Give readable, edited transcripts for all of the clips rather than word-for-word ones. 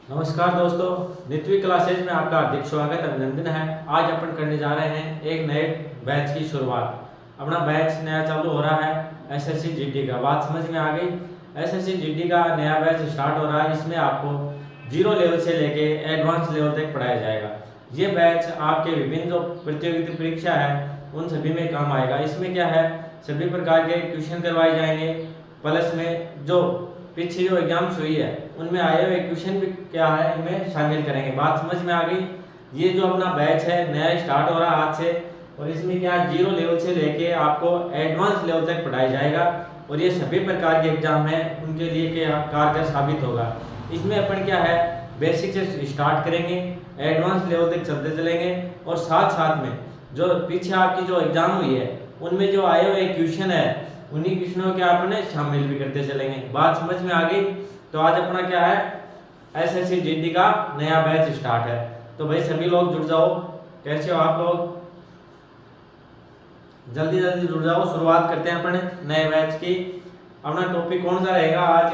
नमस्कार दोस्तों, नित्वी क्लासेज में आपका हार्दिक स्वागत अभिनंदन है। आज अपन करने जा रहे हैं एक नए बैच की शुरुआत। अपना बैच नया चालू हो रहा है एसएससी जीडी का। बात समझ में आ गई? एसएससी जीडी का नया बैच स्टार्ट हो रहा है। इसमें आपको जीरो लेवल से लेके एडवांस लेवल तक पढ़ाया जाएगा। ये बैच आपके विभिन्न जो प्रतियोगिता परीक्षा है उन सभी में काम आएगा। इसमें क्या है, सभी प्रकार के क्वेश्चन करवाए जाएंगे, प्लस में जो पीछे जो एग्जाम्स हुई है उनमें आए हुए क्वेश्चन भी क्या है इनमें शामिल करेंगे। बात समझ में आ गई? ये जो अपना बैच है नया स्टार्ट हो रहा है आज से, और इसमें क्या जीरो लेवल से लेके आपको एडवांस लेवल तक पढ़ाया जाएगा और ये सभी प्रकार के एग्जाम हैं उनके लिए क्या कारगर साबित होगा। इसमें अपन क्या है बेसिक से स्टार्ट करेंगे, एडवांस लेवल तक चलते चलेंगे और साथ साथ में जो पीछे आपकी जो एग्जाम हुई है उनमें जो आए हुए क्वेश्चन है उन्हीं क्वेश्चनों के आपने शामिल भी करते चलेंगे। बात समझ में आ गई? तो आज अपना क्या है एसएससी जीडी का नया बैच स्टार्ट है। तो भाई सभी लोग जुड़ जाओ। कैसे हो आप लोग? जल्दी जल्दी जुड़ जाओ। शुरुआत करते हैं अपने नए बैच की। अपना टॉपिक कौन सा रहेगा आज?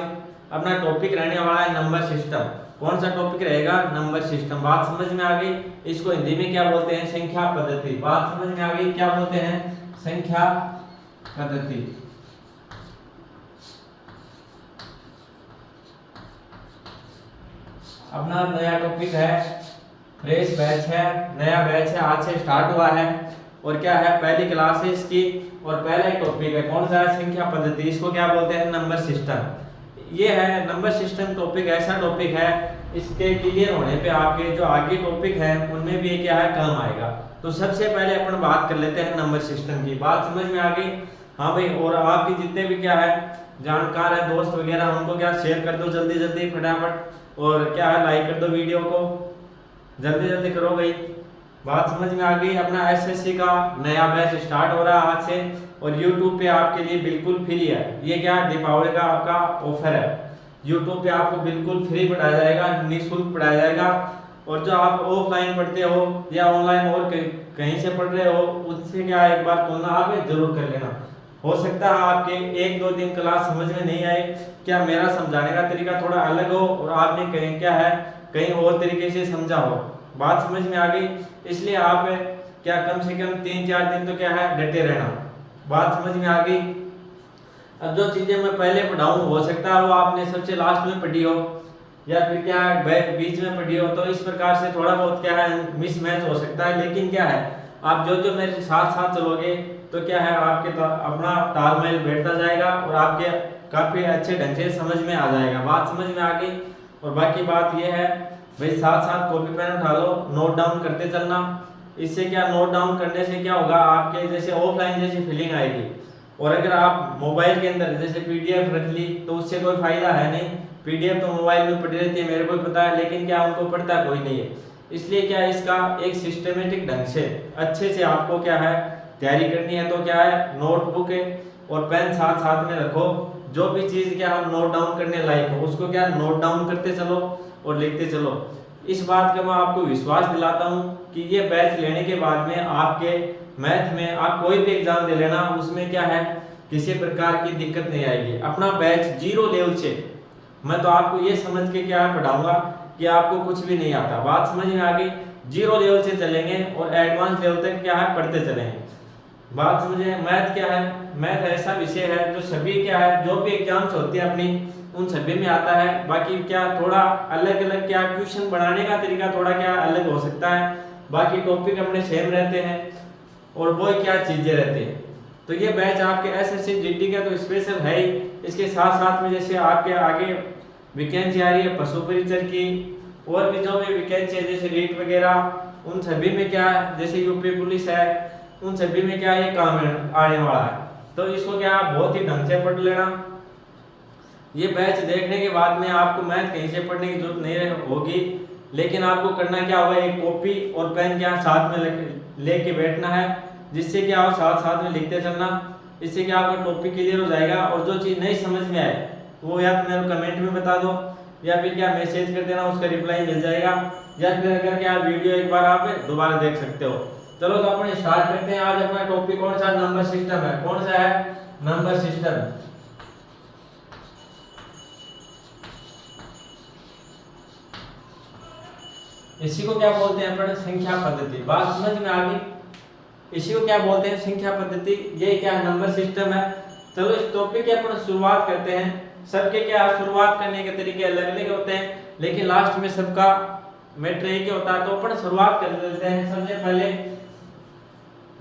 अपना टॉपिक रहने वाला है नंबर सिस्टम। कौन सा टॉपिक रहेगा? Number system. बात समझ में आ गई? इसको हिंदी में क्या बोलते हैं? संख्या पद्धति। बात समझ में आ गई? क्या बोलते हैं? संख्या पद्धति। अपना नया टॉपिक है, फ्रेश बैच है, नया बैच है, आज से स्टार्ट हुआ है। और क्या है पहली क्लास है इसकी और पहला टॉपिक है कौन सा है? संख्या पद्धति। इसको क्या बोलते हैं? Number system. ये है नंबर सिस्टम टॉपिक। ऐसा टॉपिक है इसके क्लियर होने पे आपके जो आगे टॉपिक है उनमें भी क्या है काम आएगा। तो सबसे पहले अपन बात कर लेते हैं नंबर सिस्टम की। बात समझ में आ गई? हाँ भाई, और आपके जितने भी क्या है जानकार है दोस्त वगैरह उनको क्या शेयर कर दो जल्दी जल्दी फटाफट, और क्या है लाइक कर दो वीडियो को, जल्दी जल्दी करो भाई। बात समझ में आ गई? अपना एसएससी का नया बैच स्टार्ट हो रहा है आज से और यूट्यूब पे आपके लिए बिल्कुल फ्री है। ये क्या दीपावली का आपका ऑफर है। यूट्यूब पे आपको बिल्कुल फ्री पढ़ाया जाएगा, निःशुल्क पढ़ाया जाएगा। और जो आप ऑफलाइन पढ़ते हो या ऑनलाइन और कहीं से पढ़ रहे हो उससे क्या एक बार तुलना आप जरूर कर लेना। हो सकता है आपके एक दो दिन क्लास समझ में नहीं आए, क्या मेरा समझाने का तरीका थोड़ा अलग हो और आपने कहीं क्या है कहीं और तरीके से समझा हो। बात समझ में आ गई? इसलिए आप क्या कम से कम 3-4 दिन तो क्या है डटे रहना। बात समझ में आ गई? अब जो चीजें मैं पहले पढ़ाऊं हो सकता है वो आपने सबसे लास्ट में पढ़ी हो या फिर क्या है बीच में पढ़ी हो, तो इस प्रकार से थोड़ा बहुत क्या है मिसमैच हो सकता है। लेकिन क्या है आप जो मेरे साथ साथ चलोगे तो क्या है आपके अपना तालमेल बैठता जाएगा और आपके काफी अच्छे ढंग से समझ में आ जाएगा। बात समझ में आ गई? और बाकी बात यह है भाई साथ साथ कॉपी पेन उठा लो, नोट डाउन करते चलना। इससे क्या नोट डाउन करने से क्या होगा आपके जैसे ऑफलाइन जैसी फीलिंग आएगी। और अगर आप मोबाइल के अंदर जैसे पीडीएफ रख ली तो उससे कोई फायदा है नहीं। पीडीएफ तो मोबाइल में पड़ी रहती है, मेरे को पता है, लेकिन क्या उनको पढ़ता कोई नहीं है। इसलिए क्या इसका एक सिस्टमेटिक ढंग से अच्छे से आपको क्या है तैयारी करनी है। तो क्या है नोटबुक और पेन साथ साथ में रखो। जो भी चीज क्या हम नोट डाउन करने लायक हो उसको क्या नोट डाउन करते चलो और लिखते चलो। इस बात का मैं आपको विश्वास दिलाता हूं कि ये बैच लेने के बाद में आपके मैथ में आप कोई भी एग्जाम दे लेना उसमें क्या है किसी प्रकार की दिक्कत नहीं आएगी। अपना बैच जीरो लेवल से मैं तो आपको ये समझ के क्या पढ़ाऊंगा कि आपको कुछ भी नहीं आता। बात समझ में आ गई? जीरो लेवल से चलेंगे और एडवांस लेवल तक क्या है पढ़ते चलेंगे। बात समझे? मैथ क्या है? मैथ ऐसा विषय है जो सभी क्या है जो भी एग्जाम्स होती है अपनी उन सभी में आता है। बाकी क्या थोड़ा अलग अलग क्या क्वेश्चन बनाने का तरीका थोड़ा क्या अलग हो सकता है, बाकी टॉपिक अपने सेम रहते हैं और वो क्या चीजें रहती हैं। तो ये बैच आपके एसएससी जीडी का तो स्पेशल है ही। इसके साथ साथ में जैसे आपके आगे वैकेंसी आ रही है पशु परिचर की और भी जो भी वैकेंसी है जैसे रीट वगैरह उन सभी में क्या जैसे यूपी पुलिस है उन सभी में क्या ये काम आने वाला है। तो इसको क्या बहुत ही ढंग से पढ़ लेना। ये बैच देखने के बाद में आपको मैथ कहीं से पढ़ने की जरूरत नहीं होगी, लेकिन आपको करना क्या होगा एक कॉपी और पेन क्या साथ में लेके बैठना है, जिससे क्या आप साथ साथ में लिखते चलना। इससे क्या आपका टॉपिक क्लियर हो जाएगा और जो चीज़ नहीं समझ में आए वो या तो मेरे कमेंट में बता दो या फिर क्या मैसेज कर देना, उसका रिप्लाई मिल जाएगा, या फिर अगर क्या वीडियो एक बार आप दोबारा देख सकते हो। चलो तो अपन स्टार्ट करते हैं। आज अपना टॉपिक कौन सा? नंबर सिस्टम है। कौन सा है? Number system. इसी को क्या बोलते हैं अपन? संख्या पद्धति। बात समझ में आ गई? इसी को क्या बोलते हैं? संख्या पद्धति। ये क्या नंबर सिस्टम है। चलो इस टॉपिक की अपन शुरुआत करते हैं। सबके क्या शुरुआत करने के तरीके अलग अलग होते हैं, लेकिन लास्ट में सबका मैटर एक ही होता है। तो अपन शुरुआत कर लेते हैं। सबसे पहले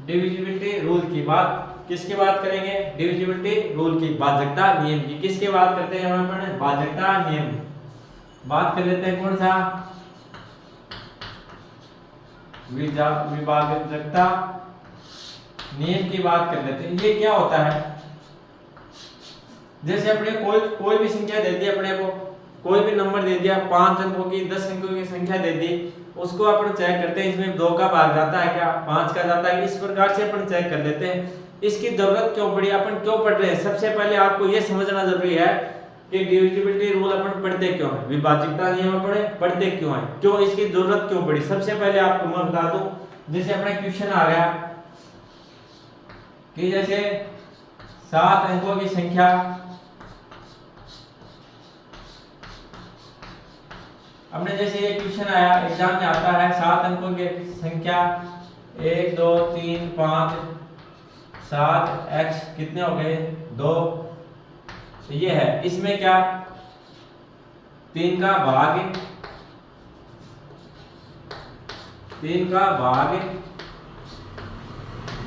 डिविजिबिलिटी रूल की बात। किसकी बात करेंगे? डिविजिबिलिटी रूल की, भाजकता नियम की। किसकी बात करते हैं अपन? भाजकता नियम। बात कर लेते हैं कौन सा? विभाजकता नियम की बात कर लेते हैं। ये क्या होता है? जैसे अपने कोई भी संख्या दे दी, अपने को कोई भी नंबर दे दिया, 5 अंकों की 10 अंकों की संख्या दे दी, उसको अपन चेक करते हैं इसमें 2 का भाग जाता है क्या, 5 का जाता है। इस प्रकार से अपन चेक कर लेते हैं। इसकी जरूरत क्यों पड़ी, अपन क्यों पढ़ रहे हैं? सबसे पहले आपको यह समझना जरूरी है कि डिविजिबिलिटी रूल अपन पढ़ते क्यों है, विभाजकता नियम पढ़ते क्यों है, क्यों इसकी जरूरत क्यों पड़ी। सबसे पहले आपको मैं बता दूं, जैसे अपना क्वेश्चन आ गया कि जैसे 7 अंकों की संख्या, हमने जैसे ये क्वेश्चन आया एग्जाम में आता है, 7 अंकों की संख्या 1 2 3 5 7 x कितने हो गए 2। ये है, इसमें क्या 3 का भाग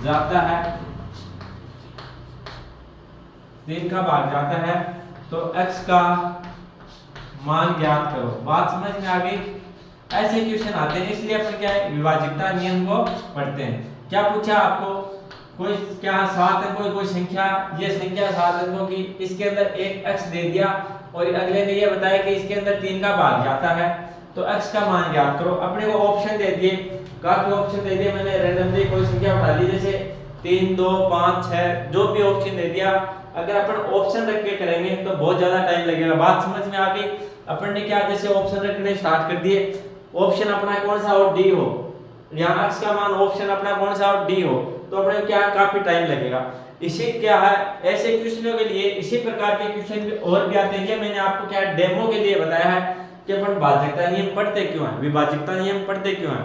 जाता है, 3 का भाग जाता है, तो x का मान ज्ञात करो। बात समझ में आ गई? ऐसे क्वेश्चन आते हैं, इसलिए अपन क्या है विभाजकता नियम को पढ़ते हैं। क्या पूछा आपको? कोई क्या 7 अंकों की कोई संख्या, ये संख्या 7 अंकों की, इसके अंदर एक x दे दिया और अगले ने ये बताया कि इसके अंदर 3 का भाग जाता है, तो x का मान ज्ञात करो। अपने को ऑप्शन दे दिए, काफी ऑप्शन दे दिए, मैंने रैंडमली कोई संख्या उठा ली, जैसे 3 2 5 6 जो भी ऑप्शन दे दिया। अगर अपन ऑप्शन रख के करेंगे तो बहुत ज्यादा टाइम लगेगा। बात समझ में आ गई? अपन ने क्या जैसे ऑप्शन रखने स्टार्ट कर दिए, ऑप्शन अपना कौन सा हो, डी हो, यहाँ x का मान ऑप्शन अपना कौन सा हो, डी हो, तो अपने क्या काफी टाइम लगेगा। इसी क्या है ऐसे क्वेश्चनों के लिए इसी प्रकार के क्वेश्चन भी और भी आते हैं। मैंने आपको क्या डेमो के लिए बताया है कि अपन भाजकता नियम पढ़ते क्यों है, विभाजकता नियम पढ़ते क्यों है,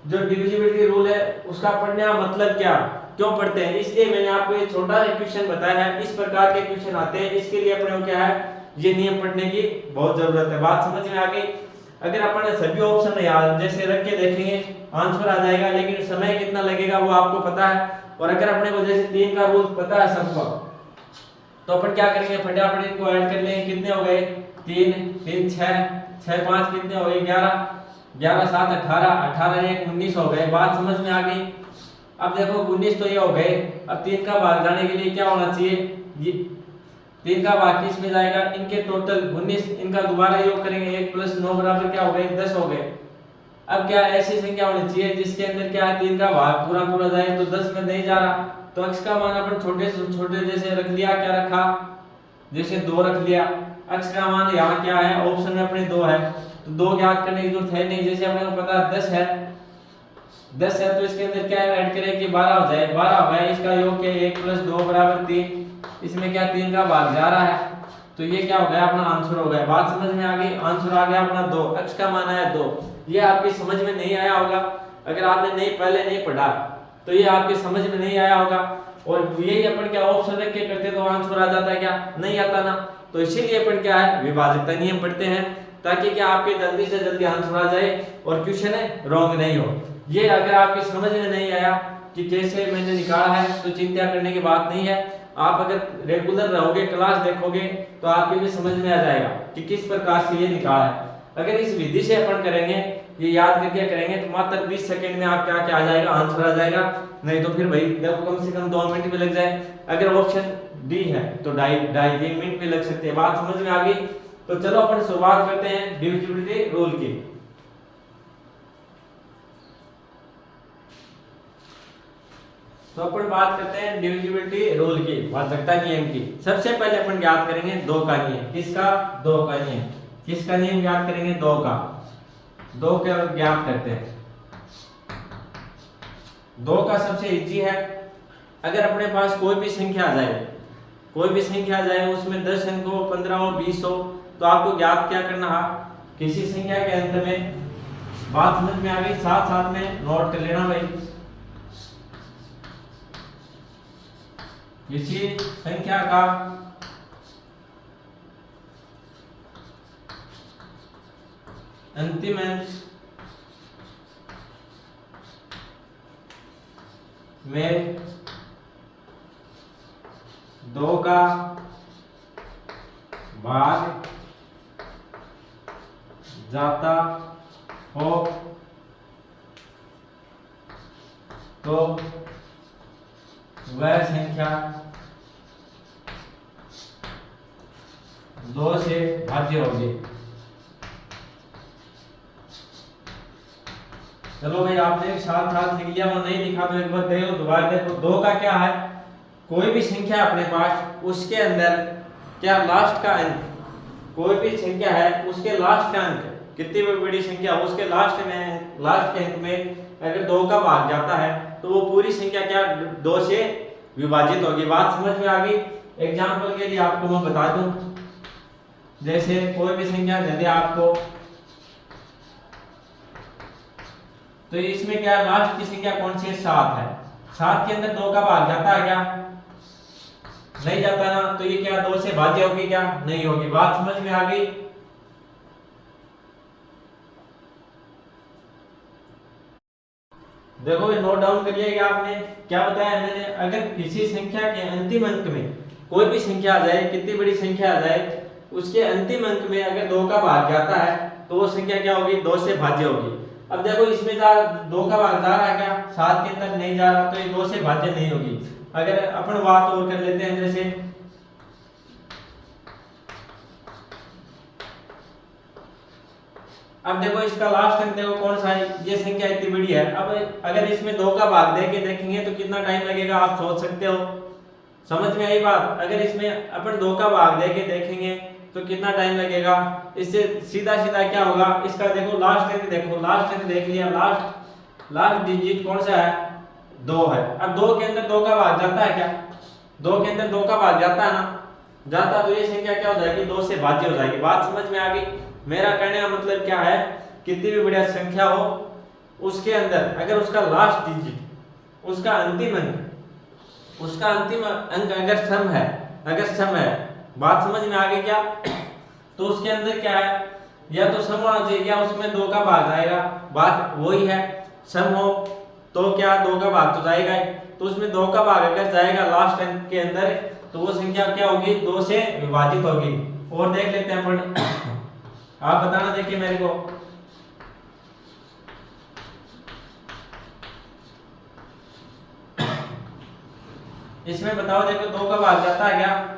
जो डिविजिबिलिटी रूल है उसका पढ़ने का मतलब क्या, क्यों पढ़ते हैं, इसलिए मैंने आपको ये छोटा सा क्वेश्चन बताया है। इस प्रकार के क्वेश्चन आते हैं, इसके लिए अपने को क्या है ये नियम पढ़ने की बहुत जरूरत है। बात समझ में आ गई? अगर अपन सभी ऑप्शन याद जैसे रख के देखेंगे आंसर आ जाएगा, लेकिन समय कितना लगेगा वो आपको पता है। और अगर अपने को जैसे 3 का रूल पता है सबको, तो अपन क्या करेंगे फटाफट इनको ऐड कर लेंगे। कितने हो गए 3 3 6 6 5 कितने हो गए 11 11 7 18 18 1 19 हो गए। बात समझ में आ गई? अब देखो 19 तो ये हो गए। अब 3 का भाग जाने के लिए क्या होना चाहिए, ये 3 का भाग किस में जाएगा, इनके टोटल 19, इनका दोबारा योग करेंगे 1 + 9 बराबर क्या हो गए 10 हो गए। अब क्या ऐसी संख्या होनी चाहिए जिसके अंदर क्या है 3 का भाग पूरा पूरा जाए, तो 10 में नहीं जा रहा, तो x का मान अपन छोटे से छोटे जैसे रख लिया, क्या रखा जैसे 2 रख लिया। x का मान यहाँ क्या है ऑप्शन में अपने 2 है, तो 2 ज्ञात करने की जरूरत है नहीं, जैसे अपने को पता 10 है तो इसके अंदर क्या ऐड करें कि 12 हो जाए, 12 हो गया, इसका योग क्या 1 + 2 = 3, इसमें क्या 3 का भाग जा रहा है, तो ये क्या हो गया अपना आंसर हो गया। बात समझ में आ गई? आंसर आ गया अपना 2, x का मान आया 2। ये आपकी समझ में नहीं आया होगा, अगर आपने पहले नहीं पढ़ा तो ये आपके समझ में नहीं आया होगा। और यही अपन क्या ऑप्शन रख के करते तो आंसर आ जाता है, क्या नहीं आता ना। तो इसीलिए अपन क्या है विभाजकता नियम पढ़ते हैं, ताकि क्या आपके जल्दी से जल्दी आंसर आ जाए और क्वेश्चन रॉन्ग नहीं हो। ये अगर आपकी समझ में नहीं आया कि कैसे मैंने निकाला है तो चिंता करने की बात नहीं है। आप अगर रेगुलर रहोगे, क्लास देखोगे, तो आपके भी समझ में आ जाएगा कि किस प्रकार से ये निकाला है। अगर इस विधि से अपन करेंगे, ये याद करके करेंगे, तो मात्र 20 सेकंड में आप क्या आ जाएगा आंसर आ जाएगा। नहीं तो फिर भाई देखो कम से कम 2 मिनट भी लग जाए। अगर ऑप्शन डी है तो 2.5 मिनट भी लग सकते हैं। बात समझ में आ गई? तो चलो अपन शुरुआत करते हैं डिविजिबिलिटी रूल की। तो अपन बात करते हैं डिविजिबिलिटी रूल की, भाजकता नियम की। सबसे पहले अपन ज्ञात करेंगे 2 का नियम। किसका? 2 का नियम। किसका नियम ज्ञात करेंगे? 2 का। 2 का ज्ञात करते हैं। 2 का सबसे इजी है, अगर अपने पास कोई भी संख्या आ जाए, उसमें 10 अंक हो, 15 हो, 20 हो, तो आपको ज्ञात क्या करना है, किसी संख्या के अंत में बात समझ में आ गई? साथ साथ में नोट कर लेना भाई। किसी संख्या का अंतिम अंक में 2 का भाग जाता हो तो वह संख्या 2 से भाज्य होगी। चलो भाई, आपने साथ साथ लिख लिया, वो नहीं लिखा तो एक बार देखो, दोबारा देखो। 2 का क्या है, कोई भी संख्या अपने पास, उसके अंदर क्या लास्ट का अंक, कोई भी संख्या है उसके लास्ट का अंक, कितनी भी बड़ी संख्या हो उसके लास्ट के अंक में अगर 2 का भाग जाता है तो वो पूरी संख्या क्या 2 से विभाजित होगी। बात समझ में आ गई? एग्जाम्पल के लिए आपको मैं बता दूं, जैसे कोई भी संख्या दे दे आपको, तो इसमें क्या लास्ट की संख्या कौन सी है? 7 है। 7 के अंदर 2 का भाग जाता है क्या? नहीं जाता ना, तो ये क्या 2 से भाज्य होगी? क्या नहीं होगी। बात समझ में आ गई? देखो ये नोट डाउन कर लिया आपने। क्या बताया मैंने? अगर किसी संख्या के अंतिम अंक में कोई भी संख्या आ जाए, कितनी बड़ी संख्या आ जाए, उसके अंतिम अंक में अगर 2 का भाग जाता है तो वो संख्या क्या होगी? 2 से भाज्य होगी। अब देखो इसमें 2 का भाग जा रहा है क्या? 7 के अंदर नहीं जा रहा, तो ये 2 से भाज्य नहीं होगी। अगर अपन बात और कर लेते हैं, जैसे अब देखो इसका लास्ट अंक देखो कौन सा है, ये संख्या इतनी बड़ी है। अब अगर इसमें 2 का भाग दे के देखेंगे तो कितना टाइम लगेगा, आप सोच सकते हो। समझ में आई बात? अगर इसमें अपन 2 का भाग दे के देखेंगे तो कितना टाइम लगेगा। इससे सीधा सीधा क्या होगा, इसका देखो लास्ट अंक, देखो लास्ट अंक देख लिया, लास्ट डिजिट कौन सा है? 2 है। अब 2 के अंदर 2 का भाग जाता है क्या? 2 के अंदर 2 का भाग जाता है ना, जाता, तो ये संख्या क्या हो जाएगी? 2 से भाज्य हो जाएगी। बात समझ में आ गई? मेरा कहने का मतलब क्या है, कितनी भी बढ़िया संख्या हो उसके अंदर अगर उसका लास्ट डिजिट, उसका अंतिम अंक अगर सम है, बात समझ में आ गई क्या? तो उसके अंदर क्या है, या तो सम होना चाहिए या उसमें 2 का भाग जाएगा। बात वही है, सम हो तो क्या 2 का भाग तो जाएगा ही, तो उसमें 2 का भाग अगर जाएगा लास्ट अंक के अंदर तो वो संख्या क्या होगी? 2 से विभाजित होगी। और देख लेते हैं अपन, आप बताना, देखिए मेरे को। इसमें बताओ, देखो 2 का भाग जाता है क्या?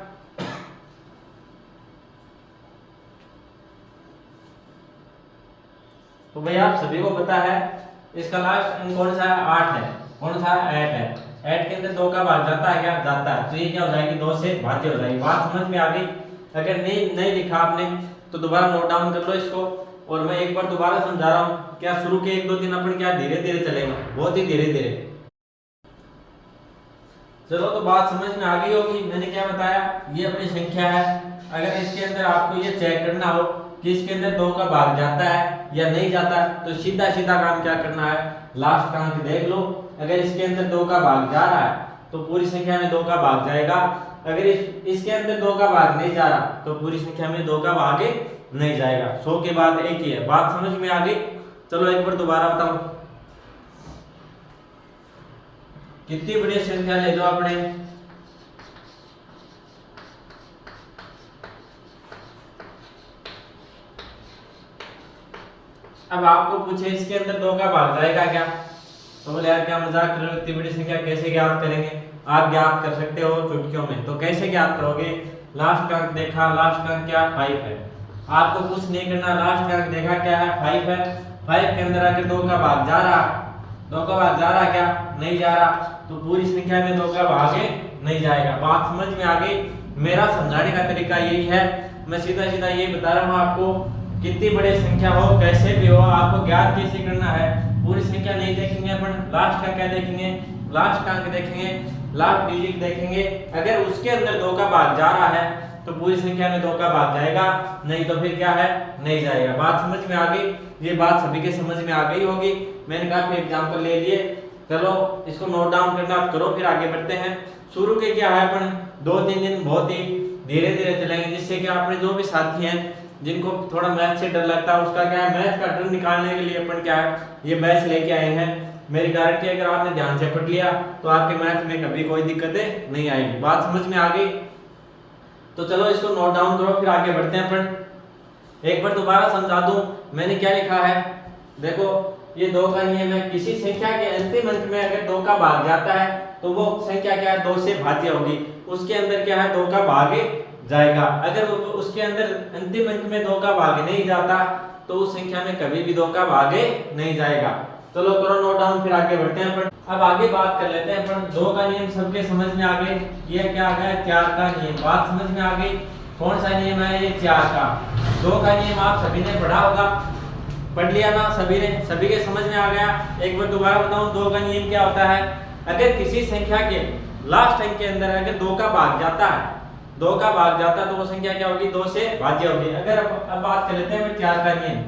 तो भाई आप सभी को पता है इसका लास्ट अंक कौन सा है? 8 है। कौन सा है? 8 है। 8 के अंदर 2 का भाग जाता है क्या? जाता है। तो ये क्या हो जाएगी? 2 से भाज्य हो जाएगी। बात समझ में आ गई? अगर नहीं लिखा आपने तो दोबारा नोट डाउन कर लो इसको, और मैं एक बार दोबारा समझा रहा हूँ। क्या शुरू के 1-2 दिन अपन क्या धीरे धीरे चलेगा, बहुत ही धीरे धीरे। चलो, तो बात समझ में आ गई होगी। मैंने क्या बताया, ये अपनी संख्या है। अगर इसके अंदर आपको ये चेक करना हो कि इसके अंदर 2 का भाग जाता है या नहीं जाता, तो सीधा सीधा काम क्या करना है, लास्ट का अंक देख लो। अगर इसके अंदर 2 का भाग जा रहा है तो पूरी संख्या में 2 का भाग जाएगा। अगर इसके अंदर 2 का भाग नहीं जा रहा तो पूरी संख्या में 2 का भाग नहीं जाएगा। 100 के बाद एक ही है। बात समझ में आ गई? चलो एक बार दोबारा बताऊं, कितनी बड़ी संख्या ले लो आपने, अब आपको पूछे इसके अंदर 2 का भाग जाएगा क्या? तो बोले यार क्या मजाक कर रहे हो, इतनी बड़ी संख्या कैसे ज्ञात करेंगे? आप ज्ञात कर सकते हो चुटकियों में। तो कैसे ज्ञात करोगे? लास्ट का अंक देखा, लास्ट का अंक क्या? 5 है। आपको कुछ नहीं करना, लास्ट का अंक देखा क्या है? 5 है। 5 के अंदर आके 2 का भाग जा रहा, 2 का भाग जा रहा क्या? नहीं जा रहा, तो पूरी संख्या में 2 का भाग नहीं जाएगा। बात समझ में आ गई? मेरा समझाने का तरीका यही है, मैं सीधा सीधा ये बता रहा हूँ आपको। कितनी बड़ी संख्या हो, कैसे भी हो, आपको ज्ञात कैसे करना है। पूरी संख्या नहीं देखेंगे अपन, लास्ट का क्या देखेंगे? लास्ट का अंक देखेंगे, लास्ट डिजिट देखेंगे। अगर उसके अंदर 2 का भाग जा रहा है तो पूरी संख्या में 2 का भाग जाएगा, नहीं तो फिर क्या है, नहीं जाएगा। बात समझ में आ गई? ये बात सभी के समझ में आ गई होगी। मैंने काफी एग्जांपल ले लिए, चलो इसको नोट डाउन करना आप करो, फिर आगे बढ़ते हैं। शुरू के क्या है, अपन 2-3 दिन बहुत ही धीरे धीरे चलेंगे, जिससे कि आपने जो भी साथी हैं जिनको थोड़ा मैथ से डर लगता है, उसका क्या है, मैथ का डर निकालने के लिए अपन क्या है, ये बैच लेके आए हैं। मेरी गारंटी है अगर आपने ध्यान से पढ़ लिया तो आपके मैथ में कभी कोई दिक्कतें नहीं आएगी। बात समझ में आ गई? तो चलो इसको नोट डाउन करो, फिर आगे बढ़ते हैं अपन। एक बार दोबारा समझा दूं मैंने क्या लिखा है। देखो ये 2 का नियम है, किसी संख्या के अंतिम अंक में अगर 2 का भाग जाता है तो वो संख्या क्या है, 2 से भाज्य होगी, उसके अंदर क्या है, 2 का भाग जाएगा। अगर उसके अंदर अंतिम अंक में 2 का भाग नहीं जाता तो उस संख्या में कभी भी 2 का भाग नहीं जाएगा। चलो करो नोट डाउन, फिर आगे बढ़ते हैं अपन। अब आगे बात कर लेते हैं अपन। 2 का नियम सबके समझ में आ गए। ये क्या आ गया, 4 का नियम। बात समझ में आ गई? कौन सा नियम है ये, 4 का। 2 का नियम आप सभी ने पढ़ा होगा, पढ़ लिया ना सभी ने, सभी के समझ में आ गया। एक बार दोबारा बताऊं 2 का नियम क्या होता है। अगर किसी संख्या के लास्ट अंक के अंदर अगर 2 का भाग जाता है, 2 का भाग जाता है तो वो संख्या क्या होगी, 2 से भाज्य होगी। अगर अब बात कर लेते हैं 4 का नियम,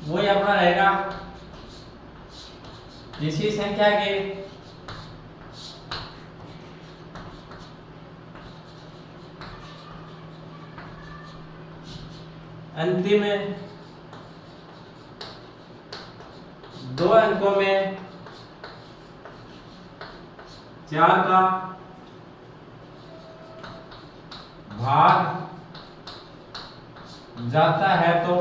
वही अपना रहेगा, किसी संख्या के अंतिम 2 अंकों में 4 का भाग जाता है तो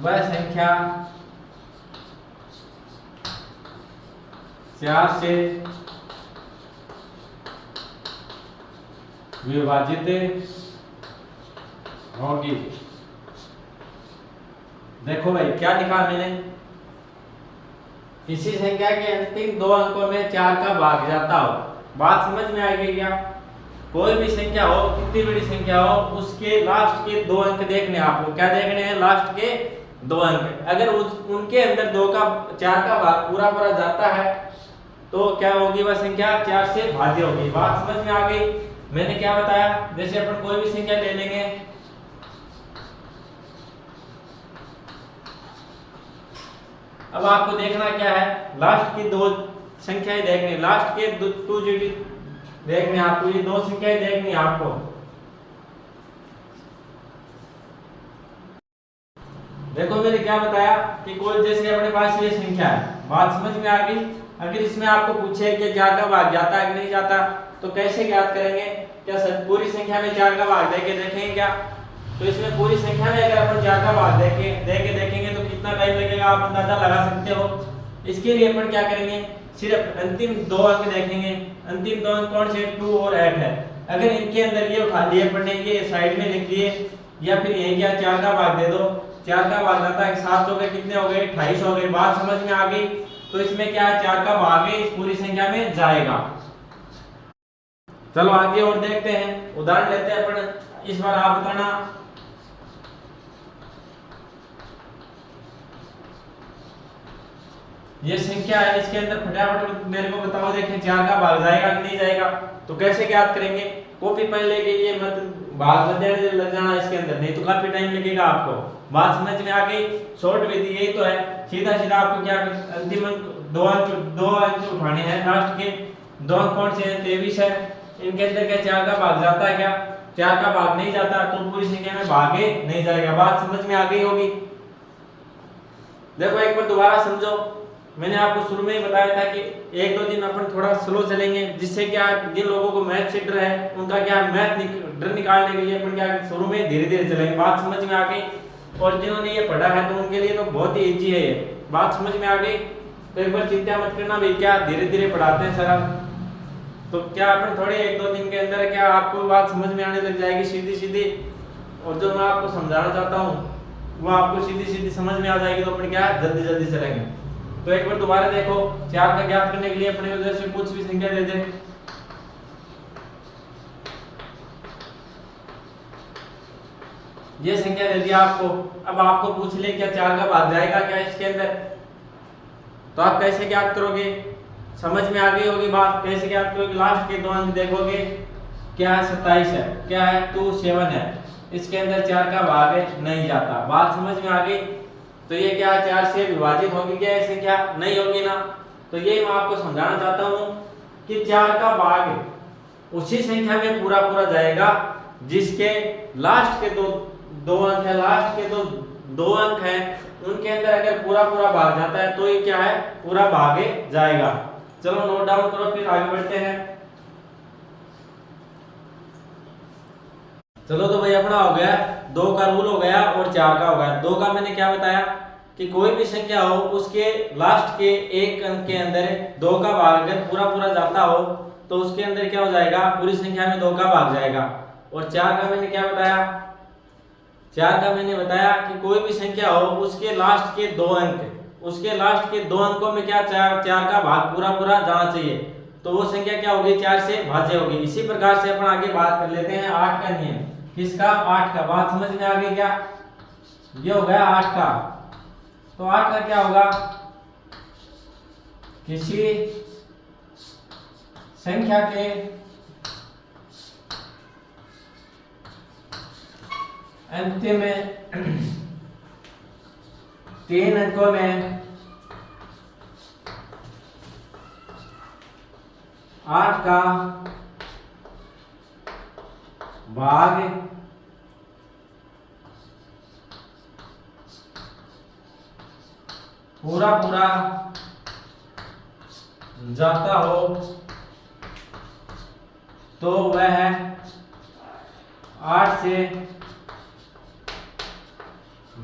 वह संख्या 4 से विभाजित होगी। देखो भाई क्या लिखा मैंने, किसी संख्या के अंतिम 2 अंकों में 4 का भाग जाता हो। बात समझ में आएगी क्या? कोई भी संख्या हो, कितनी बड़ी संख्या हो, उसके लास्ट के 2 अंक देखने आपको, क्या देखने हैं, लास्ट के 2 अंक। अगर उनके अंदर 4 का भाग पूरा पूरा जाता है तो क्या होगी, वह संख्या 4 से भाज्य होगी। बात समझ में आ गई? मैंने क्या बताया, जैसे अपन कोई भी संख्या ले लेंगे, अब आपको देखना क्या है, लास्ट की 2 संख्याएं देखनी, लास्ट के 2 डिजिट देखने आपको, ये 2 संख्याएं देखनी आपको। देखो मैंने क्या बताया कि कोई जैसे अपने पास ये संख्या है, बात समझ में आ गई। अगर इसमें आपको पूछे कि 4 का भाग जाता है कि नहीं जाता, तो कैसे ज्ञात करेंगे? क्या पूरी संख्या में 4 का भाग देके देखेंगे क्या? तो इसमें पूरी संख्या में अगर अपन 4 का भाग देखेंगे तो कितना टाइम लगेगा, आप अंदाजा लगा सकते हो। इसके लिए अपन क्या करेंगे, सिर्फ अंतिम 2 अंक देखेंगे। अंतिम 2 अंक कौन से, 2 और 8 है। अगर इनके अंदर ये उठा लिए अपन ने, ये साइड में लिख लिए, या फिर ये क्या 4 का भाग दे दो, 4 का भाग जाता है 7 हो गए, कितने हो गए, 28 हो गए। बात समझ में आ गई? तो इसमें क्या है, 4 का भाग इस पूरी संख्या में जाएगा। चलो आगे और देखते हैं, उदाहरण लेते हैं अपन। इस बार आप बताना, ये संख्या है, इसके अंदर फटाफट मेरे को बताओ, देखें 4 का भाग जाएगा कि नहीं जाएगा। तो कैसे ज्ञात करेंगे, कॉपी पेन लेके ये मत भाग मत देने लग जाना इसके अंदर, नहीं तो काफी टाइम लगेगा आपको। बात समझ में आ गई? शॉर्ट विधि यही तो है, सीधा सीधा आपको क्या, अंतिम अंक 2 अंक उठाने हैं, लास्ट के 2 अंक कौन से हैं, 23 है। इनके अंदर क्या 4 का भाग जाता है क्या? 4 का भाग नहीं जाता तो पूरी संख्या में भागे नहीं जाएगा। बात समझ में आ गई होगी? देखो एक बार दोबारा समझो, मैंने आपको शुरू में ही बताया था कि 1-2 दिन अपन थोड़ा स्लो चलेंगे, जिससे क्या जिन लोगों को मैथ से डर है उनका क्या मैथ डर निकालने के लिए अपन क्या शुरू में धीरे धीरे चलेंगे। बात समझ में आ गई? और जिन्होंने ये पढ़ा है तो उनके लिए तो बहुत ही इजी है ये। बात समझ में आ गई? तो एक बार चिंता मत करना भाई, क्या धीरे धीरे पढ़ाते हैं सर। तो क्या अपन थोड़े 1-2 दिन के अंदर क्या आपको बात समझ में आने लग जाएगी सीधी सीधी, और जो मैं आपको समझाना चाहता हूँ वो आपको सीधी सीधी समझ में आ जाएगी। तो अपन क्या जल्दी जल्दी चलेंगे। तो एक बार दोबारा देखो, 4 का ज्ञात करने के लिए अपने उधर से कुछ भी संख्या दे दे। ये संख्या दे दिया आपको, अब आपको पूछ ले क्या 4 का भाग जाएगा क्या इसके अंदर, तो आप कैसे ज्ञात करोगे? समझ में आ गई होगी बात कैसे क्या। तो लास्ट के दो अंक देखोगे क्या है 27 है, क्या है 2 7 है, इसके अंदर 4 का भाग नहीं जाता। बात समझ में आ गई। तो ये क्या 4 से विभाजित होगी क्या ये संख्या? नहीं होगी ना। तो ये मैं आपको समझाना चाहता हूँ कि 4 का भाग उसी संख्या में पूरा पूरा जाएगा जिसके लास्ट के दो अंक है, लास्ट के दो अंक हैं उनके अंदर अगर पूरा पूरा भाग जाता है तो ये क्या है पूरा भागे जाएगा। चलो नोट डाउन करो फिर आगे बढ़ते हैं। चलो तो भाई अपना हो गया 2 का रूल हो गया और 4 का हो गया। 2 का मैंने क्या बताया कि कोई भी संख्या हो उसके लास्ट के एक अंक के अंदर 2 का भाग अगर पूरा पूरा जाता हो तो उसके अंदर क्या हो जाएगा पूरी संख्या में 2 का भाग जाएगा। और 4 का मैंने क्या बताया, 4 का मैंने बताया कि कोई भी संख्या हो उसके लास्ट के 2 अंक, उसके लास्ट के 2 अंकों में क्या 4 का भाग पूरा पूरा जाना चाहिए तो वो संख्या क्या होगी 4 से भाज्य होगी। इसी प्रकार से अपन आगे बात कर लेते हैं 8 का नियम। किसका? 8 का। बात समझ में आ गई क्या? ये हो गया 8 का। तो 8 का क्या होगा, किसी संख्या के अंतिम 3 अंकों में 8 का भाग पूरा पूरा जाता हो तो वह 8 से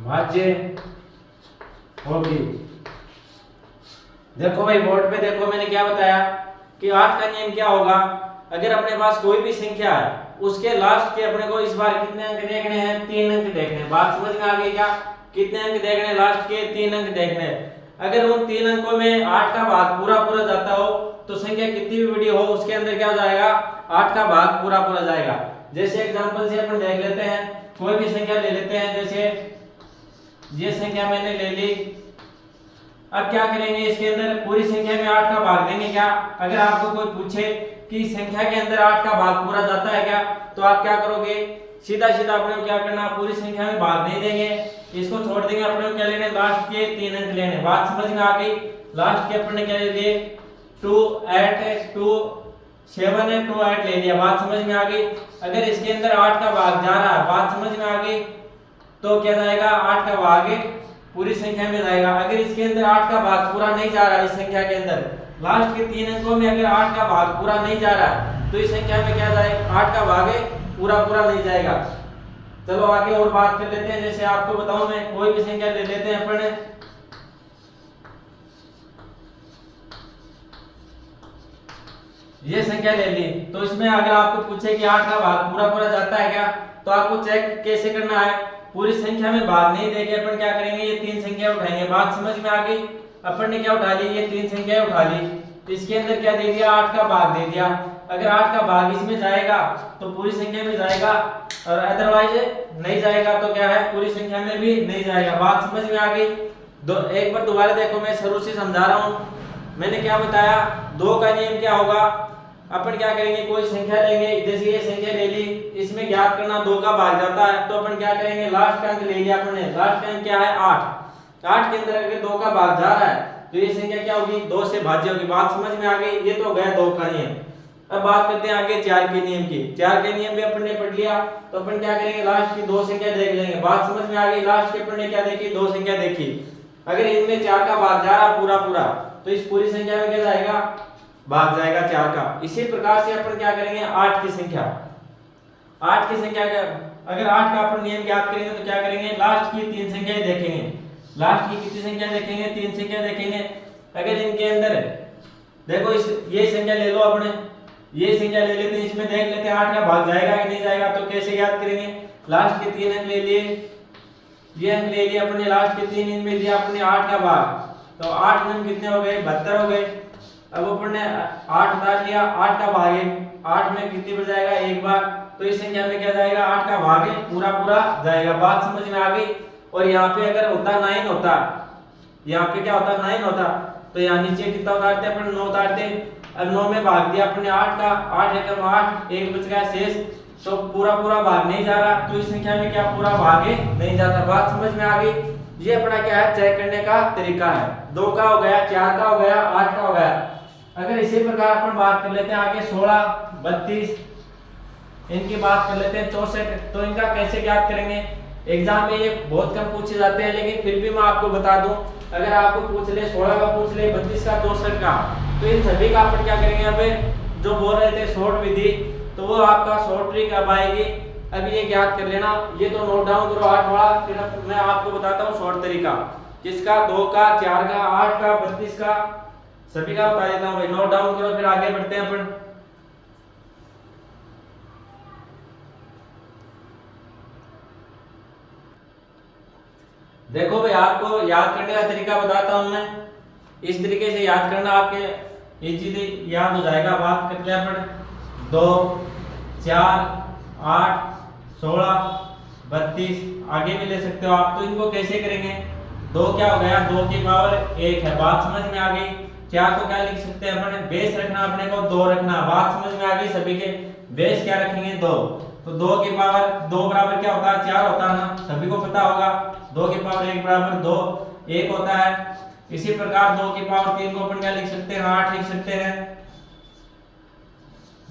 भाज्य होगी। देखो भाई बोर्ड पे देखो मैंने क्या बताया कि 8 का नियम क्या होगा, अगर अपने पास कोई भी संख्या है उसके लास्ट के अपने को इस बार कितने अंक देखने हैं 3 अंक देखने हैं। बात समझ में आ गई क्या? कितने अंक देखने हैं लास्ट के 3 अंक देखने हैं। अगर उन 3 अंकों में 8 का भाग पूरा पूरा जाता हो तो संख्या कितनी भी बड़ी हो उसके अंदर क्या हो जाएगा 8 का भाग पूरा पूरा जाएगा। जैसे एग्जांपल से अपन देख लेते हैं, कोई भी संख्या ले लेते हैं, जैसे ये संख्या मैंने ले ली। अब क्या करेंगे इसके अंदर पूरी संख्या में 8 का भाग देंगे क्या? अगर आपको कोई पूछे कि संख्या के अंदर 8 का भाग पूरा जाता है क्या तो आप क्या करोगे, सीधा सीधा अपने को क्या करना पूरी संख्या में भाग नहीं देंगे, इसको छोड़ देंगे। अपने को क्या लेने लास्ट के 3 अंक लेने। बात समझ में आ गई? लास्ट के अपने क्या ले लिए 2 8 2 7 है 2 8 ले लिया। बात समझ में आ गई? अगर इसके अंदर 8 का भाग जा रहा है, बात समझ में आ गई, तो क्या जाएगा 8 का भाग पूरी संख्या में जाएगा। अगर इसके अंदर 8 का भाग पूरा नहीं जा रहा, इस संख्या के अंदर लास्ट के 3 अंकों में अगर 8 का भाग पूरा नहीं जा रहा तो इस संख्या में क्या जाएगा 8 का भाग पूरा पूरा नहीं जाएगा। चलो आगे और बात कर लेते हैं। जैसे आपको बताऊं मैं कोई भी संख्या ले लेते हैं अपन, ये संख्या ले ली, तो इसमें अगर आपको पूछे कि 8 का भाग पूरा पूरा जाता है क्या तो आपको चेक कैसे करना है, पूरी संख्या में भाग नहीं देके अपन क्या करेंगे ये 3 संख्या उठाएंगे। बात समझ में आ गई? अपन ने क्या उठा ली ये 3 संख्या उठा ली, इसके अंदर क्या दे दिया 8 का भाग दे दिया। अगर 8 का भाग इसमें जाएगा तो पूरी संख्या में जाएगा और अदरवाइज नहीं जाएगा तो क्या है पूरी संख्या में भी नहीं जाएगा। बात समझ में आ गई? एक बार दोबारा देखो, मैं शुरू से समझा रहा हूं। मैंने क्या बताया 2 का नियम क्या होगा, अपन क्या करेंगे कोई संख्या लेंगे, जैसे ये संख्या ले ली, इसमें ज्ञात करना 2 का भाग जाता है तो अपन क्या करेंगे लास्ट का अंक ले लिया अपन ने। लास्ट का अंक क्या है 8। 8 के अंदर अगर 2 का भाग जा रहा है तो ये संख्या क्या होगी 2 से भाज्य होगी। बात समझ में आ गई? ये तो हो गया 2 का नियम। अब बात करते हैं आगे 4 के नियम की। 4 के नियम भी अपन ने पढ़ लिया तो अपन क्या करेंगे लास्ट की 2 संख्या देख लेंगे। बात समझ में आ गई? लास्ट के अपन ने क्या देखी 2 संख्या देखी, अगर इनमें 4 का भाग जा रहा पूरा पूरा तो इस पूरी संख्या में क्या जाएगा भाग जाएगा 4 का। इसी प्रकार से अपन क्या करेंगे 8 की संख्या, 8 की संख्या का अगर 8 का अपन नियम ज्ञात करेंगे तो क्या करेंगे लास्ट की 3 संख्याएं देखेंगे। लास्ट की कितनी संख्या देखेंगे 3 संख्या देखेंगे। अगर इनके अंदर देखो इस ये संख्या ले लो, अपने ये संख्या ले लेते हैं, इसमें देख लेते हैं 8 का भाग जाएगा कि नहीं जाएगा। तो कैसे ज्ञात करेंगे, लास्ट के 3 अंक ले लिए, ये अंक ले लिए अपने, लास्ट के 3 इनमें दिया अपने 8 का भाग, तो 8 अंक कितने हो गए 72 हो गए। अब अपन ने 8 उतार लिया, 8 का भाग 8 में कितनी बार जाएगा एक बार, तो इस संख्या में क्या जाएगा 8 का भाग पूरा पूरा जाएगा। बात समझ में आ गई? और यहाँ पे अगर होता 9 होता, यहाँ पे क्या होता 9 होता तो यहाँ नीचे कितना उतारते हैं अपन 9 उतारते हैं। अब 9 में भाग दिया अपने 8 का, 8 एकम 8, एक बच गया शेष, तो पूरा पूरा भाग नहीं जा रहा, तो इस संख्या में क्या पूरा भागे नहीं जाता। बात समझ में आ गई। ये अपना क्या है चेक करने का तरीका है। 2 का हो गया, 4 का हो गया, 8 का हो गया। अगर इसी प्रकार अपन बात कर लेते हैं आगे 16, 32, इनकी बात कर लेते हैं 64, तो इनका कैसे ज्ञात करेंगे। एग्जाम में ये बहुत कम पूछे जाते हैं, लेकिन फिर भी मैं आपको बता दूं, अगर आपको पूछ ले 16 का पूछ ले, 32 का, 64 का, तो इन सभी का अपन क्या करेंगे। अब जो बोल रहे थे शॉर्ट विधि, तो वो आपका शॉर्ट ट्रिक अब आएगी। अब ये ज्ञात कर लेना, ये तो नोट डाउन करो 8 वाला, फिर मैं आपको बताता हूँ शॉर्ट तरीका किसका, 2 का, 4 का, 8 का, 32 का, सभी का बता देता हूँ भाई। नोट डाउन करो, फिर आगे बढ़ते हैं अपन। देखो भाई, आपको याद करने का तरीका बताता हूं मैं। इस तरीके से याद करना, आपके इजीली याद हो जाएगा। बात करते हैं अपन 2, 4, 8, 16, 32, आगे भी ले सकते हो आप। तो इनको कैसे करेंगे, 2 क्या हो गया, 2 की पावर 1 है, बात समझ में आ गई। 4 को क्या लिख सकते हैं अपन, बेस रखना अपने को 2 रखना, बात समझ में आ गई। सभी के बेस क्या रखेंगे 2, तो 2 की पावर 2 बराबर क्या होता है 4 होता है ना, सभी को पता होगा। 2 की पावर 1 बराबर 2, 1 होता है। इसी प्रकार 2 की पावर 3 को अपन क्या लिख सकते हैं 8 लिख सकते हैं।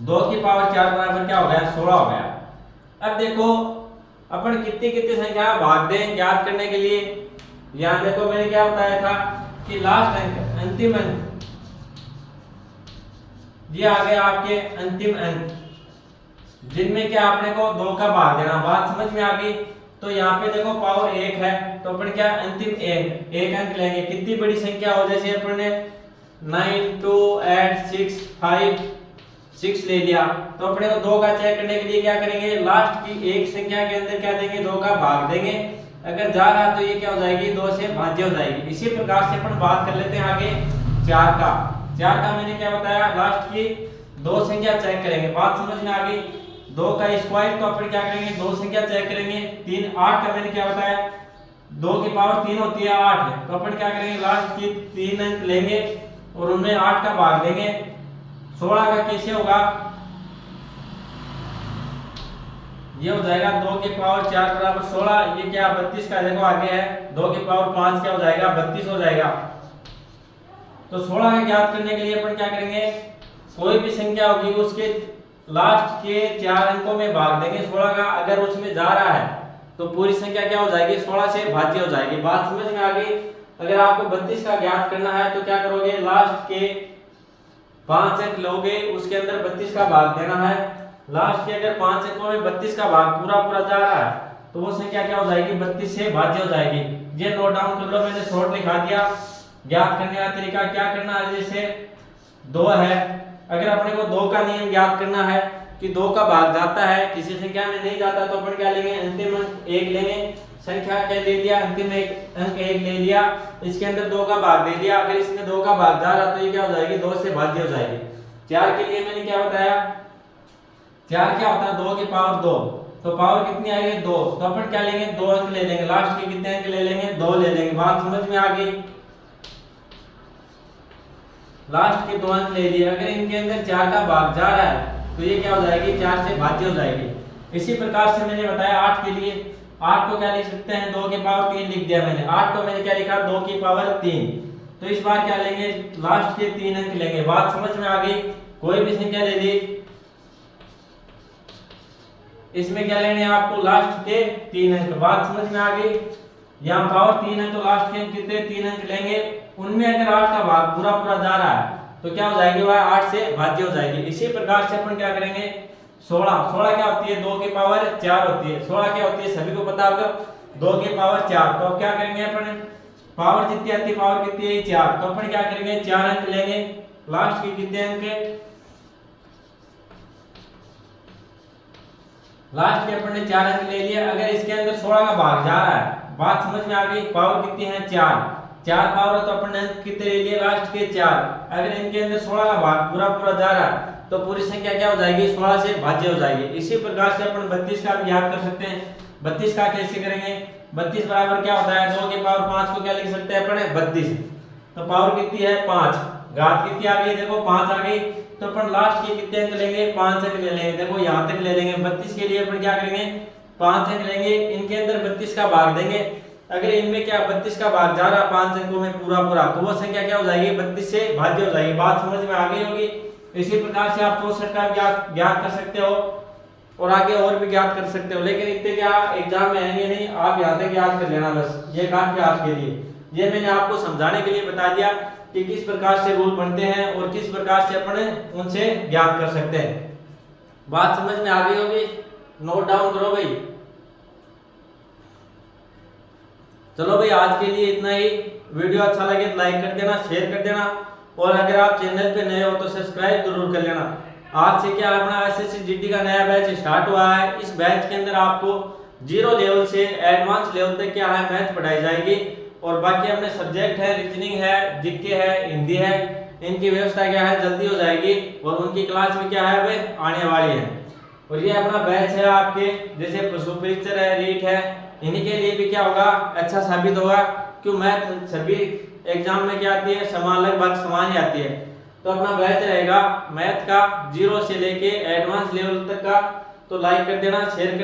2 की पावर 4 बराबर क्या हो गया 16 हो गया। अब देखो अपन कितनी कितनी संख्या भाग दें ज्ञात करने के लिए। यहाँ देखो मैंने क्या बताया था कि लास्ट अंक, अंतिम अंक, ये आ गया आपके अंतिम अंक, जिनमें क्या आपने को 2 का भाग देना, बात समझ में आ गई। तो यहाँ पे देखो पावर 1 है, तो अपन क्या अंतिम एक अंक लेंगे। कितनी बड़ी संख्या हो, जैसे अपन ने 9, 2, 8, 6, 5, 6 ले लिया, तो अपने को 2 का चेक करने के लिए क्या करेंगे, लास्ट की एक संख्या के अंदर क्या देंगे 2 का भाग देंगे। अगर जा रहा तो ये क्या हो जाएगी 2 से भाज्य हो जाएगी। इसी प्रकार से अपन बात कर लेते हैं आगे 4 का। 4 का मैंने क्या बताया, लास्ट की 2 संख्या चेक करेंगे, बात समझ में आ गई। 2 का स्क्वायर, तो अपन क्या करेंगे 2 संख्या चेक करेंगे। 3, 8 का मैंने क्या बताया, 2 की पावर 3 होती है 8, तो अपन क्या करेंगे लास्ट की 3 अंक लेंगे और उनमें 8 का भाग देंगे। 16 का कैसे होगा, ये हो जाएगा 2 की पावर 4 बराबर 16, ये क्या 32 का देखो आगे है, 2 की पावर 5 क्या हो जाएगा 32 हो जाएगा। तो 16 का ज्ञात करने के लिए अपन क्या करेंगे, कोई भी संख्या होगी उसके लास्ट के 4 अंकों में भाग देंगे 16 का। अगर उसमें जा रहा है तो पूरी संख्या क्या हो जाएगी 16 से भाज्य हो जाएगी, बात समझ में आ गई। अगर आपको 32 का ज्ञात करना है तो क्या करोगे, लास्ट के 5 अंक लोगे, उसके अंदर 32 का भाग देना है। लास्ट के अगर 5 अंकों में 32 का भाग पूरा पूरा जा रहा है तो वो संख्या क्या हो जाएगी 32 से भाज्य हो जाएगी। ये नोट डाउन कर लो, मैंने शॉर्ट लिखा दिया। ज्ञात करने का तरीका क्या करना है, जैसे 2 है, अगर अपने को 2 का नियम ज्ञात करना है कि 2 का भाग जाता है किसी संख्या में नहीं जाता, तो अपन क्या लेंगे अंतिम अंक 1 लेंगे। संख्या क्या ले लिया, अंतिम अंक 1 ले लिया, इसके अंदर 2 का भाग दे दिया। अगर इसमें 2 का भाग जा रहा तो ये क्या हो जाएगी 2 से भाज्य हो जाएगी। 4 के लिए मैंने क्या बताया, 4 क्या होता है 2 की पावर 2, तो पावर कितनी आएगी 2, तो अपन क्या लेंगे 2 अंक ले लेंगे। लास्ट के कितने अंक ले लेंगे 2 ले लेंगे, बात समझ में आ गई। लास्ट के 2 अंक ले लिए, अगर इनके अंदर 4 का भाग जा रहा है तो ये क्या हो जाएगी 4 से भाज्य हो जाएगी। इसी प्रकार से मैंने बताया 8 के लिए, 8 को क्या लिख सकते हैं 2 की पावर 3 लिख दिया मैंने। 8 को मैंने क्या लिखा 2 की पावर 3, तो इस बार क्या लेंगे लास्ट के 3 अंक लेंगे, बात समझ में आ गई। कोई भी संख्या ले ली, इसमें क्या लेने आपको लास्ट के 3 अंक, बात समझ में आ गई। यहाँ पावर 3 है तो लास्ट के अंक कितने 3 अंक लेंगे, उनमें अगर 8 का भाग पूरा पूरा जा रहा है तो क्या हो जाएगी वह 8 से भाज्य हो जाएगी। इसी प्रकार से अपन क्या करेंगे 16 क्या होती है 2 की पावर 4 होती है। 16 क्या होती है सभी को पता होगा 2 की पावर 4, तो अब क्या करेंगे अपन पावर जितनी आती है पावर कितनी है 4, तो अपन क्या करेंगे 4 अंक लेंगे। लास्ट के कितने अंक, लास्ट के अपन ने 4 अंक ले लिया। अगर इसके अंदर 16 का भाग जा रहा है, बात समझ में आ गई। पावर कितनी है 4 पावर है तो अपन ने अंक कितने ले लिए लास्ट के 4। अगर इनके अंदर 16 का भाग पूरा पूरा जा रहा है तो पूरी संख्या क्या हो जाएगी 16 से भाज्य हो जाएगी। इसी प्रकार से अपन 32 का भी याद कर सकते हैं। 32 का कैसे करेंगे, 32 बराबर क्या होता है 2 की पावर 5 को क्या लिख सकते हैं अपन 32। तो पावर कितनी है 5, घात कितनी आ गई देखो 5 आ गई। तो अपन लास्ट के कितने अंक लेंगे 5 अंक ले लेंगे। देखो यहाँ तक ले लेंगे 32 के लिए अपन क्या करेंगे 5 अंक लेंगे, इनके अंदर 32 का भाग देंगे। अगर इनमें क्या 32 का भाग जा रहा 5 अंकों में पूरा पूरा, तो वो संख्या क्या हो जाएगी 32 से भाज्य हो जाएगी। बात समझ में आ गई होगी। इसी प्रकार से आप 64 का ज्ञात कर सकते हो और आगे और भी ज्ञात कर सकते हो, लेकिन इतने क्या एग्जाम में आएंगे नहीं, आप यहाँ तक याद कर लेना बस, ये काफी आपके लिए। ये मैंने आपको समझाने के लिए बता दिया कि किस प्रकार से रूल बनते हैं और किस प्रकार से अपन उनसे ज्ञात कर सकते हैं। बात समझ में आ गई होगी, नोट डाउन करो भाई। चलो भाई आज के लिए इतना ही। वीडियो अच्छा लगे तो लाइक कर देना, शेयर कर देना, और अगर आप चैनल पे नए हो तो सब्सक्राइब जरूर कर लेना। आज से क्या अपना एसएससी जीडी का नया बैच स्टार्ट हुआ है। इस बैच के अंदर आपको 0 लेवल से एडवांस लेवल तक क्या है मैथ पढ़ाई जाएगी, और बाकी अपने सब्जेक्ट है रीजनिंग है, जीके है, हिंदी है, इनकी व्यवस्था क्या है जल्दी हो जाएगी, और उनकी क्लास में क्या है वे आने वाली है। और ये अपना बैच है आपके जैसे पशु परीक्षर है, रीट है, इन्हीं के लिए भी क्या होगा अच्छा साबित होगा, क्यों मैथ सभी एग्जाम में क्या आती है समान, लगभग समान ही आती है। तो अपना बैच रहेगा मैथ का 0 से लेके एडवांस लेवल तक का। तो लाइक कर देना, शेयर कर